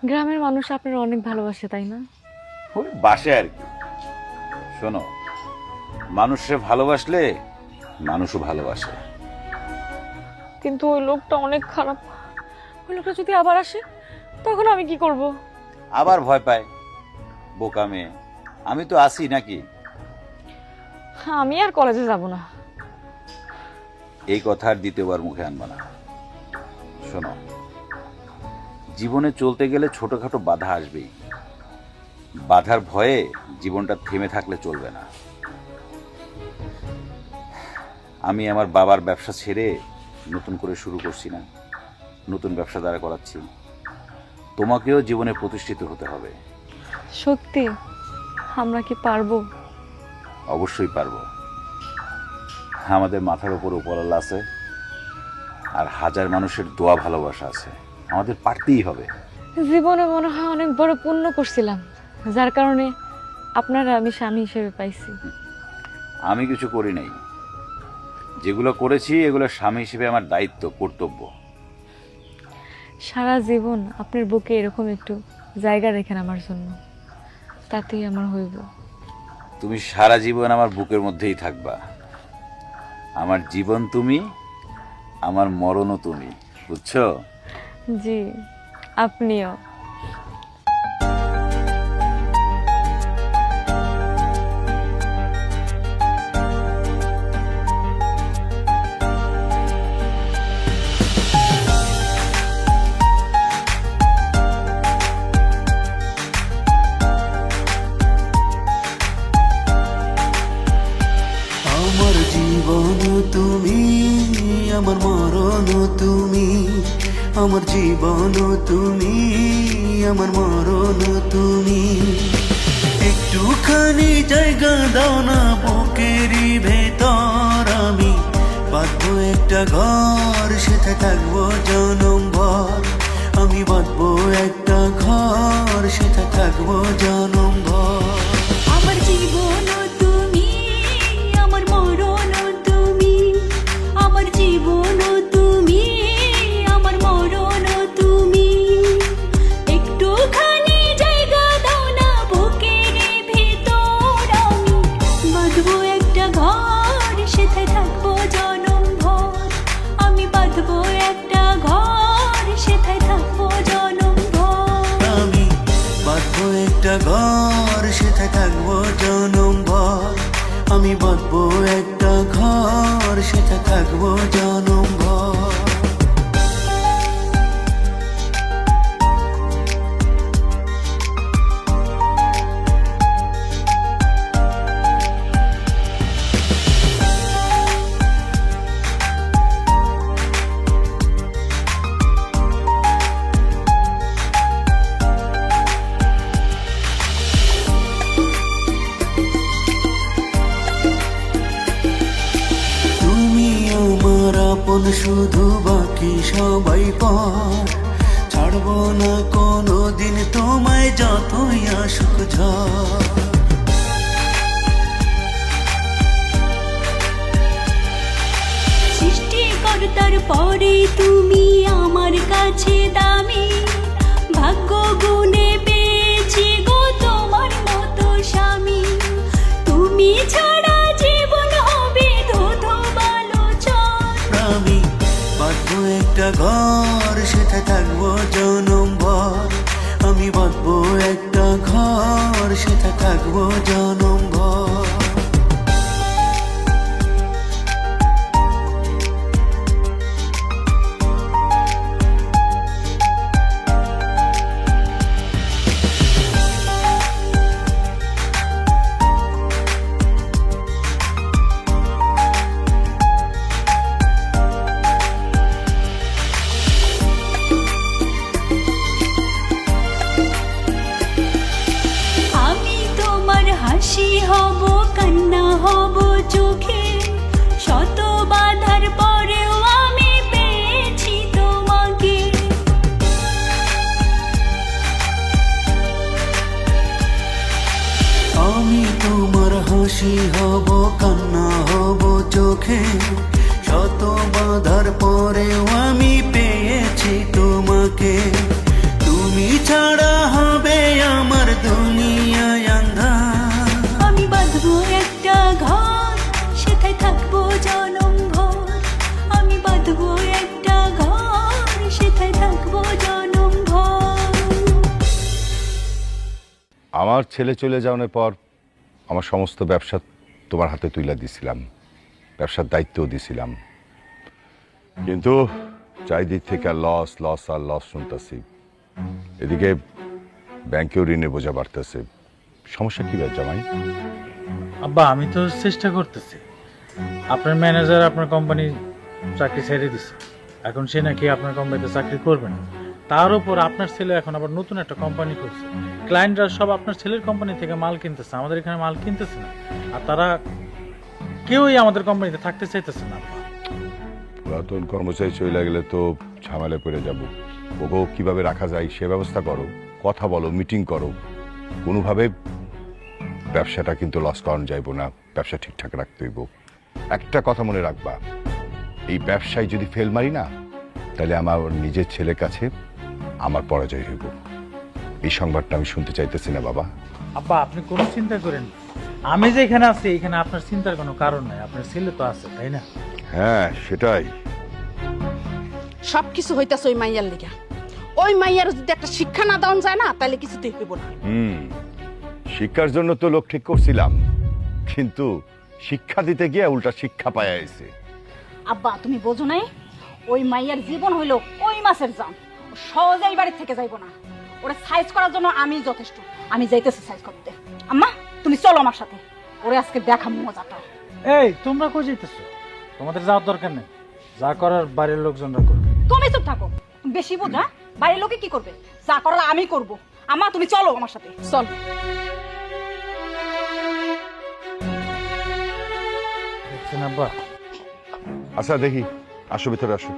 গ্রামের মানুষ আপনার অনেক ভালোবাসে, তাই না? ওই বাসে আর কি। শোনো, মানুষে ভালোবাসলে মানুষও ভালোবাসে। কিন্তু ওই লোকটা অনেক খারাপ। ওই লোকটা যদি আবার আসে তখন আমি কি করব? আবার ভয় পায়, বোকা মেয়ে। আমি তো আছি নাকি? আমি আর কলেজে যাব না। এই কথা আর দ্বিতীয়বার মুখে আনবা না। শোনো, জীবনে চলতে গেলে ছোটখাটো বাধা আসবেই। বাধার ভয়ে জীবনটা থেমে থাকলে চলবে না। আমি আমার বাবার ব্যবসা ছেড়ে নতুন করে শুরু করছি না, নতুন ব্যবসা দাঁড়া করাচ্ছি। তোমাকেও জীবনে প্রতিষ্ঠিত হতে হবে। সত্যি? আমরা কি পারবো? অবশ্যই পারবো। আমাদের মাথার উপর উপরওয়ালা আছে, আর হাজার মানুষের দোয়া ভালোবাসা আছে। আমাদের পারতেই হবে। জীবনে মনে হয় অনেক বড় পুণ্য করছিলাম, যার কারণে আপনারা আমি স্বামী হিসেবে পাইছি। আমি কিছু করি নাই। যেগুলো করেছি এগুলো স্বামী হিসেবে আমার দায়িত্ব, কর্তব্য। সারা জীবন আপনার বুকে এরকম একটু জায়গা রেখেন আমার জন্য, তাতেই আমার হইব। তুমি সারা জীবন আমার বুকের মধ্যেই থাকবা। আমার জীবন তুমি, আমার মরণও তুমি, বুঝছো? জি, আপনিও। আমার জীবন তুমি, আমার মরণ তুমি। আমার জীবন তুমি, আমার মরণ তুমি। একটুখানি জায়গা দাও না বুকেরই ভেতর। আমি বাঁধবো একটা ঘর, সেটা থাকবো জনম ভর। আমি বাঁধবো একটা ঘর, সেটা থাকবো জনম ভর। আমার জীবন তুমি, আমার মরণ তুমি। আমার জীবন তুমি, আমার মরণ তুমি। একটুখানি জায়গা দাও না বুকের ভেতর। আমি বাঁধবো একটা ঘর, সেথায় থাকবো জনম ভর। আমি বাঁধবো একটা ঘর, সেথায় থাকবো জনম ভর। আমি বাঁধবো একটা ঘর, সেটায় থাকবো জনম ভর। আমি বাঁধবো একটা ঘর, সেটা থাকবো জনম ভর। তুমি আমার আপন, শুধু বাকি সবাই পর। ছাড়বো না কোনো দিন তোমায়, যতই আসুক ঝড়। সৃষ্টিকর্তার পরে তুমি আমার কাছে দামি। ভাগ্য গুণে পেয়েছি গো তোমার মতো স্বামী। তুমি ছাড়া জীবন হবে ধুধু বালুচর। আমি বাঁধবো একটা ঘর, সেটা থাকবো জনম ভর। আমি বাঁধবো একটা ঘর, সেটা থাকবো জনম ভর। আমি তোমার হাসি হব, কান্না হব চোখে। শত বাধার পরেও আমি পেয়েছি তোমাকে। আমি তোমার হাসি হব, কান্না হব চোখে। শত বাধার পরেও আমি পেয়েছি তোমাকে। তুমি ছাড়া আমার ছেলে চলে যাওয়ার পর আমার সমস্ত ব্যবসা তোমার হাতে তুলে দিছিলাম, ব্যবসার দায়িত্বও দিছিলাম, কিন্তু চারিদিক থেকে লস লস আর লস শুনতেছি। এদিকে ব্যাংকেও ঋণের বোঝা বাড়তেছে। সমস্যা কি ভাই জামাই? আব্বা আমি তো চেষ্টা করতেছি। আপনার ম্যানেজার আপনার কোম্পানি চাকরি ছেড়ে দিছে, এখন সে নাকি আপনার কোম্পানিতে চাকরি করবে না। তার উপর আপনার ছেলে এখন আবার নতুন একটা কোম্পানি করছে, ক্লায়েন্টরা সব আপনার ছেলের কোম্পানি থেকে মাল কিনতেছে, আমাদের এখানে মাল কিনতেছে না, আর তারা কেউই আমাদের কোম্পানিতে থাকতে চাইতেছে না। পুরাতন কর্মচারী চলে গেলে তো ঝামেলা পড়ে যাব। ওগো কিভাবে রাখা যায় সে ব্যবস্থা করো, কথা বলো, মিটিং করো, কোনোভাবে ব্যবসাটা কিন্তু লস করানো যাইব না, ব্যবসা ঠিকঠাক রাখতে হইব। একটা কথা মনে রাখবা, এই ব্যবসায় যদি ফেল মারি না, তাহলে আমার নিজের ছেলের কাছে আমার পরাজয় হইব। এই সংবাদটা আমি শুনতে চাইতেছি না বাবা। আব্বা আপনি কোনো চিন্তা করেন না, আমি যে এখানে আছি এখানে আপনার চিন্তার কোনো কারণ নাই, আপনার ছেলে তো আছে, তাই না? হ্যাঁ সেটাই। সবকিছু হইতাছে ওই মাইয়ার লিগা। ওই মাইয়ার যদি একটা শিক্ষা না দেওয়া যায় না, তাহলে কিছুতেই হইব না। শিক্ষার জন্য তো লোক ঠিক করছিলাম, কিন্তু শিক্ষা দিতে গিয়ে উল্টা শিক্ষা পায় আইছে। আব্বা তুমি বোঝো নাই, ওই মাইয়ার জীবন হইল ওই মাছের জান, ও সহজেই বাড়ি থেকে যাইব না। ওরা সাইজ করার জন্য আমি যথেষ্ট, আমি যাইতেছি সাইজ করতে। আম্মা তুমি চলো আমার সাথে, ওরে আজকে দেখা মজাটা। এই তোমরা কই যাইতেছো? তোমাদের যাওয়ার দরকার নেই, যা করার বাইরের লোকজনরা করবে। তুমি চুপ থাকো, তুমি বেশি বোঝা। বাইরের লোকে কি করবে? যা করার আমি করব। আম্মা তুমি চলো আমার সাথে, চল। দেখছেন আব্বা? আচ্ছা দেখি, আসো ভিতরে আসো।